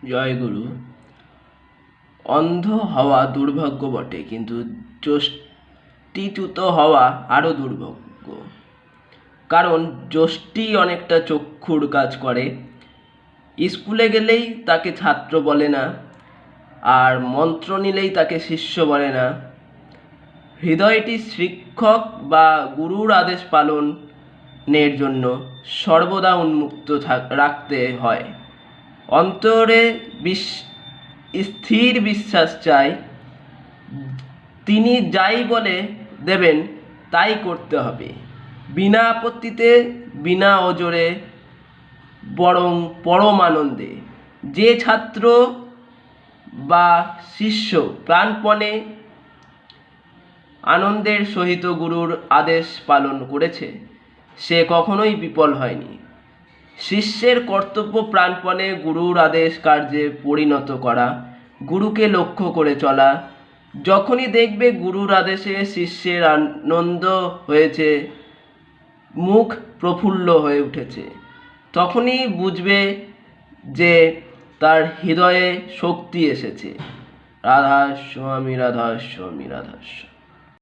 জয়গুরু। অন্ধ হওয়া দুর্ভাগ্য বটে, কিন্তু যষ্টিচ্যুত হওয়া আরও দুর্ভাগ্য। কারণ যষ্টি অনেকটা চক্ষুর কাজ করে। স্কুলে গেলেই তাকে ছাত্র বলে না, আর মন্ত্র নিলেই তাকে শিষ্য বলে না। হৃদয়টি শিক্ষক বা গুরুর আদেশ পালনের জন্য সর্বদা উন্মুক্ত রাখতে হয়। অন্তরে স্থির বিশ্বাস চাই, তিনি যাই বলে দেবেন তাই করতে হবে, বিনা আপত্তিতে, বিনা ওজরে, বরং পরম আনন্দে। যে ছাত্র বা শিষ্য প্রাণপণে আনন্দের সহিত গুরুর আদেশ পালন করেছে, সে কখনোই বিফল হয়নি। শিষ্যের কর্তব্য প্রাণপণে গুরুর আদেশ কার্যে পরিণত করা, গুরুকে লক্ষ্য করে চলা। যখনই দেখবে গুরুর আদেশে শিষ্যের আনন্দ হয়েছে, মুখ প্রফুল্ল হয়ে উঠেছে, তখনই বুঝবে যে তার হৃদয়ে শক্তি এসেছে। রাধাস্বামী, রাধাস্বামী, রাধাস্বামী।